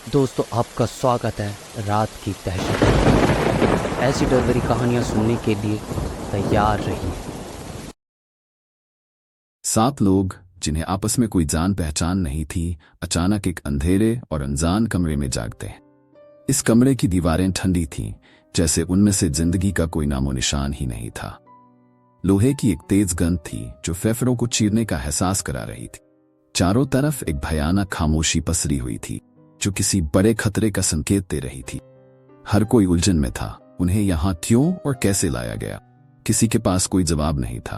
दोस्तों, आपका स्वागत है रात की दहशत में। ऐसी डर भरी कहानियां सुनने के लिए तैयार रहिए। 7 लोग जिन्हें आपस में कोई जान पहचान नहीं थी, अचानक एक अंधेरे और अनजान कमरे में जागते हैं। इस कमरे की दीवारें ठंडी थीं, जैसे उनमें से जिंदगी का कोई नामो निशान ही नहीं था। लोहे की एक तेज गंध थी जो फेफड़ों को चीरने का एहसास करा रही थी। चारों तरफ एक भयानक खामोशी पसरी हुई थी जो किसी बड़े खतरे का संकेत दे रही थी। हर कोई उलझन में था, उन्हें यहां क्यों और कैसे लाया गया, किसी के पास कोई जवाब नहीं था।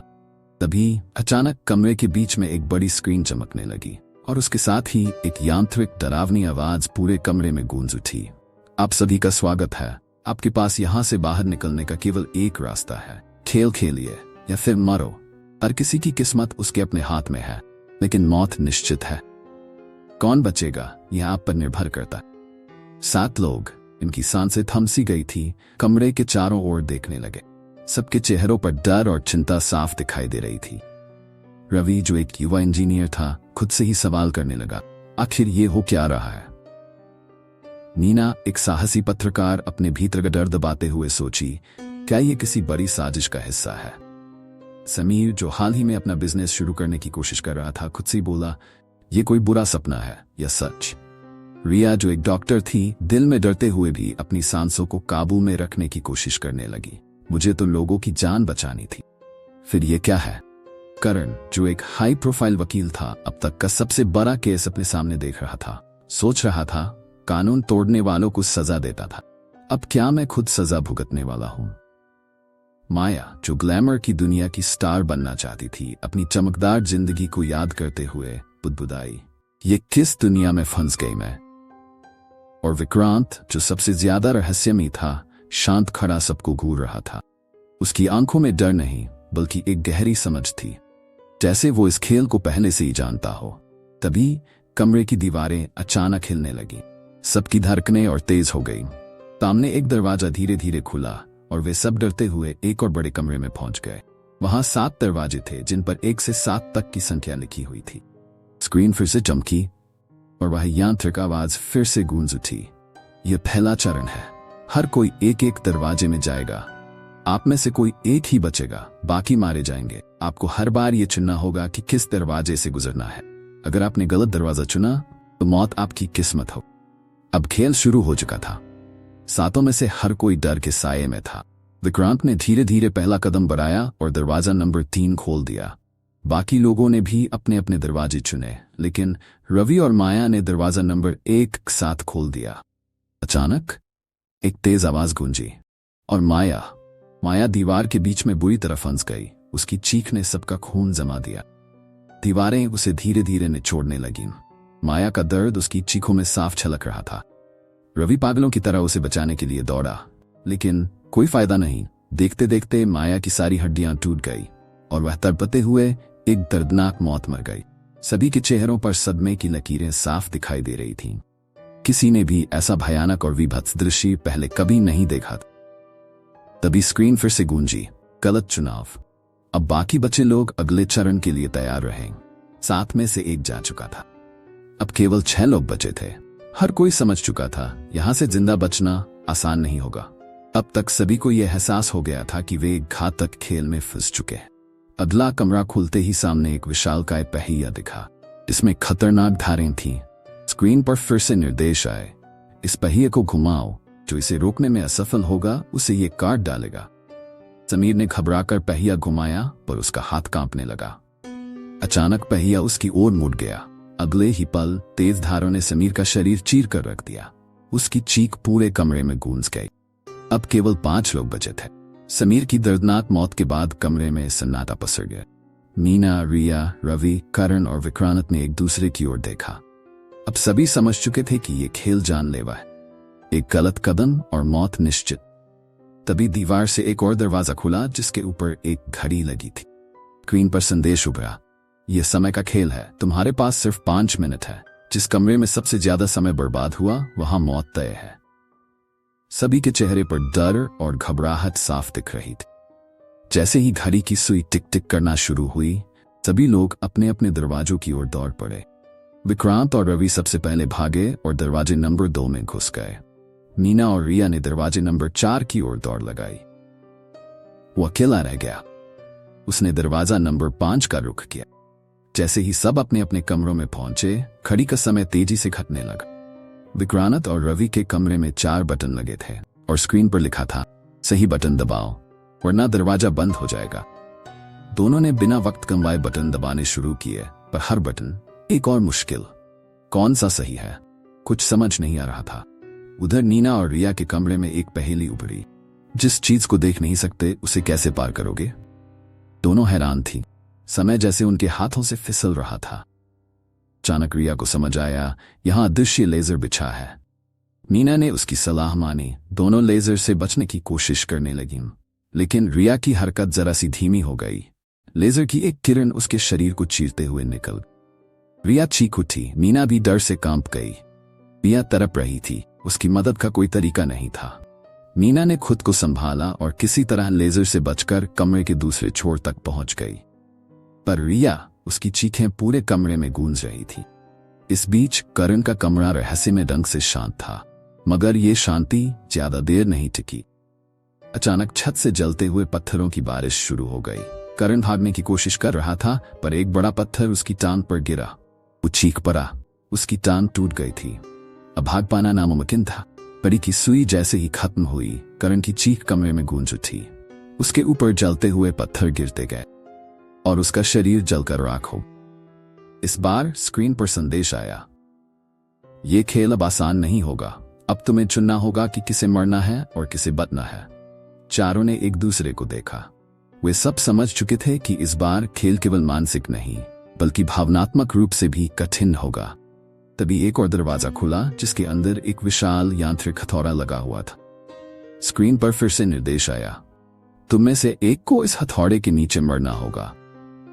तभी अचानक कमरे के बीच में एक बड़ी स्क्रीन चमकने लगी और उसके साथ ही एक यांत्रिक डरावनी आवाज पूरे कमरे में गूंज उठी। आप सभी का स्वागत है। आपके पास यहां से बाहर निकलने का केवल एक रास्ता है। खेल खेलिए या फिर मरो। हर किसी की किस्मत उसके अपने हाथ में है, लेकिन मौत निश्चित है। कौन बचेगा यह आप पर निर्भर करता है। 7 लोग, इनकी सांसें थम सी गई थी, कमरे के चारों ओर देखने लगे। सबके चेहरों पर डर और चिंता साफ दिखाई दे रही थी। रवि, जो एक युवा इंजीनियर था, खुद से ही सवाल करने लगा, आखिर ये हो क्या रहा है। नीना, एक साहसी पत्रकार, अपने भीतर का डर दबाते हुए सोची, क्या ये किसी बड़ी साजिश का हिस्सा है। समीर, जो हाल ही में अपना बिजनेस शुरू करने की कोशिश कर रहा था, खुद से बोला, ये कोई बुरा सपना है या सच। रिया, जो एक डॉक्टर थी, दिल में डरते हुए भी अपनी सांसों को काबू में रखने की कोशिश करने लगी, मुझे तो लोगों की जान बचानी थी। फिर ये क्या है। करण, जो एक हाई प्रोफाइल वकील था, अब तक का सबसे बड़ा केस अपने सामने देख रहा था, सोच रहा था कानून तोड़ने वालों को सजा देता था, अब क्या मैं खुद सजा भुगतने वाला हूं। माया, जो ग्लैमर की दुनिया की स्टार बनना चाहती थी, अपनी चमकदार जिंदगी को याद करते हुए बुदबुदाई, ये किस दुनिया में फंस गई मैं। और विक्रांत, जो सबसे ज्यादा रहस्यमयी था, शांत खड़ा सबको घूर रहा था। उसकी आंखों में डर नहीं, बल्कि एक गहरी समझ थी, जैसे वो इस खेल को पहले से ही जानता हो। तभी कमरे की दीवारें अचानक हिलने लगी, सबकी धड़कनें और तेज हो गई। सामने एक दरवाजा धीरे धीरे खुला और वे सब डरते हुए एक और बड़े कमरे में पहुंच गए। वहां 7 दरवाजे थे जिन पर 1 से 7 तक की संख्या लिखी हुई थी। स्क्रीन फिर से चमकी और वह यांत्रिक आवाज फिर से गूंज उठी, यह पहला चरण है, हर कोई एक एक दरवाजे में जाएगा, आप में से कोई एक ही बचेगा, बाकी मारे जाएंगे। आपको हर बार यह चुनना होगा कि किस दरवाजे से गुजरना है। अगर आपने गलत दरवाजा चुना तो मौत आपकी किस्मत हो। अब खेल शुरू हो चुका था। 7 में से हर कोई डर के साये में था। विक्रांत ने धीरे धीरे पहला कदम बढ़ाया और दरवाजा नंबर 3 खोल दिया। बाकी लोगों ने भी अपने अपने दरवाजे चुने, लेकिन रवि और माया ने दरवाजा नंबर 1 साथ खोल दिया। अचानक एक तेज आवाज गूंजी और माया दीवार के बीच में बुरी तरह फंस गई। उसकी चीख ने सबका खून जमा दिया। दीवारें उसे धीरे धीरे निचोड़ने लगीं। माया का दर्द उसकी चीखों में साफ झलक रहा था। रवि पागलों की तरह उसे बचाने के लिए दौड़ा, लेकिन कोई फायदा नहीं। देखते देखते माया की सारी हड्डियां टूट गई और वह तड़पते हुए एक दर्दनाक मौत मर गई। सभी के चेहरों पर सदमे की लकीरें साफ दिखाई दे रही थीं। किसी ने भी ऐसा भयानक और विभत्स दृश्य पहले कभी नहीं देखा था। तभी स्क्रीन फिर से गूंजी, गलत चुनाव। अब बाकी बचे लोग अगले चरण के लिए तैयार रहे। 7 में से 1 जा चुका था, अब केवल 6 लोग बचे थे। हर कोई समझ चुका था यहां से जिंदा बचना आसान नहीं होगा। अब तक सभी को यह एहसास हो गया था कि वे एक घातक खेल में फंस चुके हैं। अगला कमरा खुलते ही सामने एक विशालकाय पहिया दिखा, जिसमें खतरनाक धारें थीं। स्क्रीन पर फिर से निर्देश आए, इस पहिए को घुमाओ, जो इसे रोकने में असफल होगा उसे ये काट डालेगा। समीर ने घबराकर पहिया घुमाया, पर उसका हाथ कांपने लगा। अचानक पहिया उसकी ओर मुड़ गया। अगले ही पल तेज धारों ने समीर का शरीर चीर कर रख दिया। उसकी चीख पूरे कमरे में गूंज गई। अब केवल 5 लोग बचे थे। समीर की दर्दनाक मौत के बाद कमरे में सन्नाटा पसर गया। नीना, रिया, रवि, करण और विक्रांत ने एक दूसरे की ओर देखा। अब सभी समझ चुके थे कि यह खेल जानलेवा है। एक गलत कदम और मौत निश्चित। तभी दीवार से एक और दरवाजा खुला, जिसके ऊपर एक घड़ी लगी थी। स्क्रीन पर संदेश उभरा, यह समय का खेल है, तुम्हारे पास सिर्फ 5 मिनट है। जिस कमरे में सबसे ज्यादा समय बर्बाद हुआ वहां मौत तय है। सभी के चेहरे पर डर और घबराहट साफ दिख रही थी। जैसे ही घड़ी की सुई टिक टिक करना शुरू हुई, सभी लोग अपने अपने दरवाजों की ओर दौड़ पड़े। विक्रांत और रवि सबसे पहले भागे और दरवाजे नंबर 2 में घुस गए। मीना और रिया ने दरवाजे नंबर 4 की ओर दौड़ लगाई। वो अकेला रह गया। उसने दरवाजा नंबर 5 का रुख किया। जैसे ही सब अपने अपने कमरों में पहुंचे, घड़ी का समय तेजी से घटने लगा। विक्रांत और रवि के कमरे में 4 बटन लगे थे और स्क्रीन पर लिखा था, सही बटन दबाओ वरना दरवाजा बंद हो जाएगा। दोनों ने बिना वक्त गंवाए बटन दबाने शुरू किए, पर हर बटन एक और मुश्किल। कौन सा सही है, कुछ समझ नहीं आ रहा था। उधर नीना और रिया के कमरे में एक पहेली उभरी। जिस चीज को देख नहीं सकते उसे कैसे पार करोगे? दोनों हैरान थी। समय जैसे उनके हाथों से फिसल रहा था। अचानक रिया को समझ आया, यहां अदृश्य लेजर बिछा है। नीना ने उसकी सलाह मानी। दोनों लेजर से बचने की कोशिश करने लगी, लेकिन रिया की हरकत जरा सी धीमी हो गई। लेजर की एक किरण उसके शरीर को चीरते हुए निकल। रिया चीख उठी। नीना भी डर से कांप गई। रिया तड़प रही थी। उसकी मदद का कोई तरीका नहीं था। नीना ने खुद को संभाला और किसी तरह लेजर से बचकर कमरे के दूसरे छोर तक पहुंच गई। पर रिया, उसकी चीखें पूरे कमरे में गूंज रही थी। इस बीच करण का कमरा रहस्यमय ढंग से शांत था, मगर यह शांति ज्यादा देर नहीं टिकी। अचानक छत से जलते हुए पत्थरों की बारिश शुरू हो गई। करण भागने की कोशिश कर रहा था, पर एक बड़ा पत्थर उसकी टांग पर गिरा। वो चीख पड़ा। उसकी टांग टूट गई थी। अब भाग पाना नामुमकिन था। परी की सुई जैसे ही खत्म हुई, करण की चीख कमरे में गूंज उठी। उसके ऊपर जलते हुए पत्थर गिरते गए और उसका शरीर जलकर राख हो। इस बार स्क्रीन पर संदेश आया, ये खेल अब आसान नहीं होगा। अब तुम्हें चुनना होगा कि किसे मरना है और किसे बचना है। चारों ने एक दूसरे को देखा। वे सब समझ चुके थे कि इस बार खेल केवल मानसिक नहीं, बल्कि भावनात्मक रूप से भी कठिन होगा। तभी एक और दरवाजा खुला, जिसके अंदर एक विशाल यांत्रिक हथौड़ा लगा हुआ था। स्क्रीन पर फिर से निर्देश आया, तुम में से एक को इस हथौड़े के नीचे मरना होगा,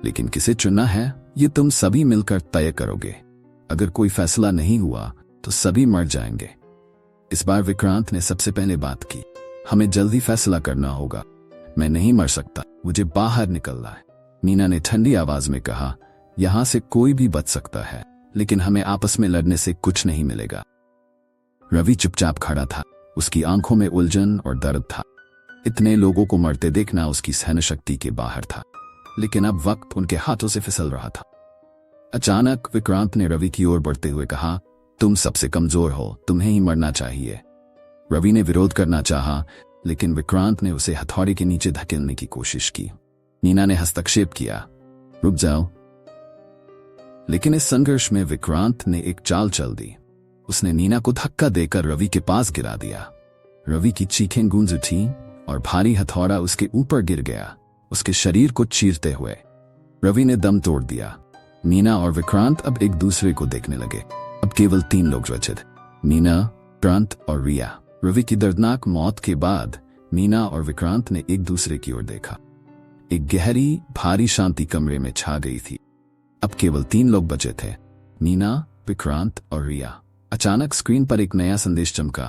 लेकिन किसे चुनना है ये तुम सभी मिलकर तय करोगे। अगर कोई फैसला नहीं हुआ तो सभी मर जाएंगे। इस बार विक्रांत ने सबसे पहले बात की, हमें जल्दी फैसला करना होगा। मैं नहीं मर सकता, मुझे बाहर निकलना है। नीना ने ठंडी आवाज में कहा, यहां से कोई भी बच सकता है, लेकिन हमें आपस में लड़ने से कुछ नहीं मिलेगा। रवि चुपचाप खड़ा था। उसकी आंखों में उलझन और दर्द था। इतने लोगों को मरते देखना उसकी सहन शक्ति के बाहर था, लेकिन अब वक्त उनके हाथों से फिसल रहा था। अचानक विक्रांत ने रवि की ओर बढ़ते हुए कहा, तुम सबसे कमजोर हो, तुम्हें ही मरना चाहिए। रवि ने विरोध करना चाहा, लेकिन विक्रांत ने उसे हथौड़े के नीचे धकेलने की कोशिश की। नीना ने हस्तक्षेप किया, रुक जाओ। लेकिन इस संघर्ष में विक्रांत ने एक चाल चल दी। उसने नीना को धक्का देकर रवि के पास गिरा दिया। रवि की चीखें गूंज उठी और भारी हथौड़ा उसके ऊपर गिर गया, उसके शरीर को चीरते हुए। रवि ने दम तोड़ दिया। नीना और विक्रांत अब एक दूसरे को देखने लगे। अब केवल 3 लोग बचे थे, नीना, विक्रांत और रिया। रवि की दर्दनाक मौत के बाद नीना और विक्रांत ने एक दूसरे की ओर देखा। एक गहरी भारी शांति कमरे में छा गई थी। अब केवल 3 लोग बचे थे, नीना, विक्रांत और रिया। अचानक स्क्रीन पर एक नया संदेश चमका,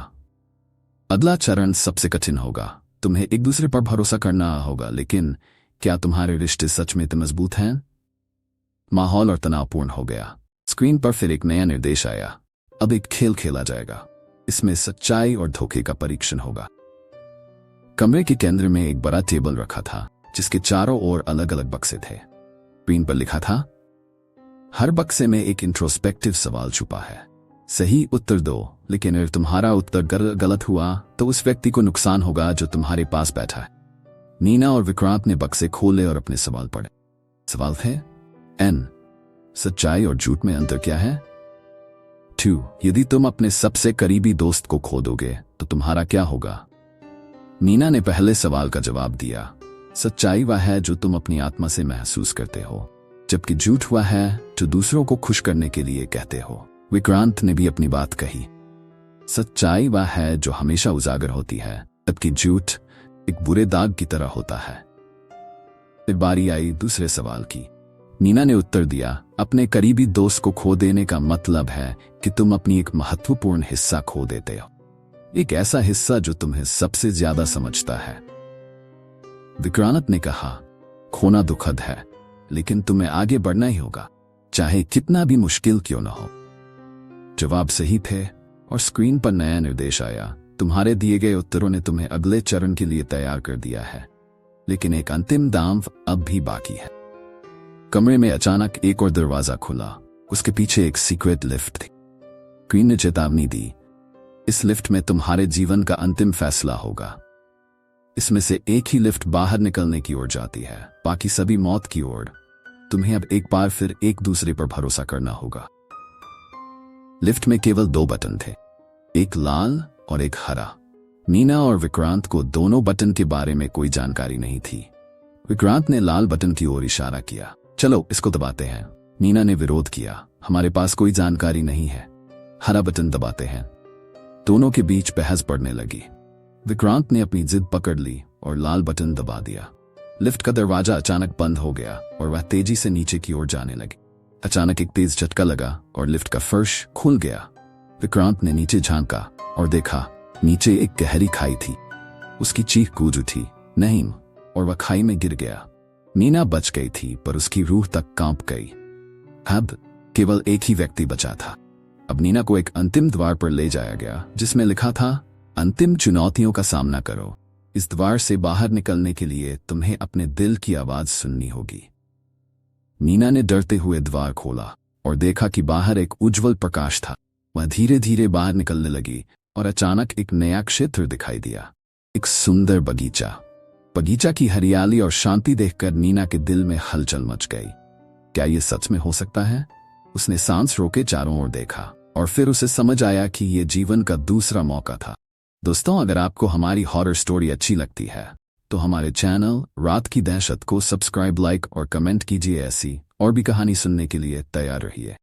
अगला चरण सबसे कठिन होगा। तुम्हें एक दूसरे पर भरोसा करना होगा, लेकिन क्या तुम्हारे रिश्ते सच में इतने मजबूत हैं? माहौल और तनावपूर्ण हो गया। स्क्रीन पर फिर एक नया निर्देश आया, अब एक खेल खेला जाएगा। इसमें सच्चाई और धोखे का परीक्षण होगा। कमरे के केंद्र में एक बड़ा टेबल रखा था, जिसके चारों ओर अलग अलग बक्से थे। स्क्रीन पर लिखा था, हर बक्से में एक इंट्रोस्पेक्टिव सवाल छुपा है। सही उत्तर दो, लेकिन अगर तुम्हारा उत्तर गलत हुआ तो उस व्यक्ति को नुकसान होगा जो तुम्हारे पास बैठा है। नीना और विक्रांत ने बक्से खोले और अपने सवाल पढ़े। सवाल थे, एन, सच्चाई और झूठ में अंतर क्या है? 2, यदि तुम अपने सबसे करीबी दोस्त को खो दोगे तो तुम्हारा क्या होगा? नीना ने पहले सवाल का जवाब दिया, सच्चाई वह है जो तुम अपनी आत्मा से महसूस करते हो, जबकि झूठ वह है जो दूसरों को खुश करने के लिए कहते हो। विक्रांत ने भी अपनी बात कही, सच्चाई वह है जो हमेशा उजागर होती है, जबकि झूठ एक बुरे दाग की तरह होता है। फिर बारी आई दूसरे सवाल की। नीना ने उत्तर दिया, अपने करीबी दोस्त को खो देने का मतलब है कि तुम अपनी एक महत्वपूर्ण हिस्सा खो देते हो, एक ऐसा हिस्सा जो तुम्हें सबसे ज्यादा समझता है। विक्रांत ने कहा, खोना दुखद है, लेकिन तुम्हें आगे बढ़ना ही होगा, चाहे कितना भी मुश्किल क्यों न हो। जवाब सही थे और स्क्रीन पर नया निर्देश आया। तुम्हारे दिए गए उत्तरों ने तुम्हें अगले चरण के लिए तैयार कर दिया है, लेकिन एक अंतिम दांव अब भी बाकी है। कमरे में अचानक एक और दरवाजा खुला। उसके पीछे एक सीक्रेट लिफ्ट थी। स्क्रीन ने चेतावनी दी, इस लिफ्ट में तुम्हारे जीवन का अंतिम फैसला होगा। इसमें से एक ही लिफ्ट बाहर निकलने की ओर जाती है, बाकी सभी मौत की ओर। तुम्हें अब एक बार फिर एक दूसरे पर भरोसा करना होगा। लिफ्ट में केवल 2 बटन थे, एक लाल और एक हरा। मीना और विक्रांत को दोनों बटन के बारे में कोई जानकारी नहीं थी। विक्रांत ने लाल बटन की ओर इशारा किया, चलो इसको दबाते हैं। मीना ने विरोध किया, हमारे पास कोई जानकारी नहीं है। हरा बटन दबाते हैं। दोनों के बीच बहस बढ़ने लगी। विक्रांत ने अपनी जिद पकड़ ली और लाल बटन दबा दिया। लिफ्ट का दरवाजा अचानक बंद हो गया और वह तेजी से नीचे की ओर जाने लगी। अचानक एक तेज झटका लगा और लिफ्ट का फर्श खुल गया। विक्रांत ने नीचे झांका और देखा, नीचे एक गहरी खाई थी। उसकी चीख गूंज उठी, नहीं, और वह खाई में गिर गया। मीना बच गई थी, पर उसकी रूह तक कांप गई। अब केवल एक ही व्यक्ति बचा था। अब मीना को एक अंतिम द्वार पर ले जाया गया, जिसमें लिखा था, अंतिम चुनौतियों का सामना करो। इस द्वार से बाहर निकलने के लिए तुम्हें अपने दिल की आवाज सुननी होगी। मीना ने डरते हुए द्वार खोला और देखा कि बाहर एक उज्जवल प्रकाश था। वह धीरे धीरे बाहर निकलने लगी और अचानक एक नया क्षेत्र दिखाई दिया, एक सुंदर बगीचा। बगीचा की हरियाली और शांति देखकर मीना के दिल में हलचल मच गई। क्या ये सच में हो सकता है? उसने सांस रोके चारों ओर देखा और फिर उसे समझ आया कि ये जीवन का दूसरा मौका था। दोस्तों, अगर आपको हमारी हॉरर स्टोरी अच्छी लगती है तो हमारे चैनल रात की दहशत को सब्सक्राइब, लाइक और कमेंट कीजिए। ऐसी और भी कहानी सुनने के लिए तैयार रहिए।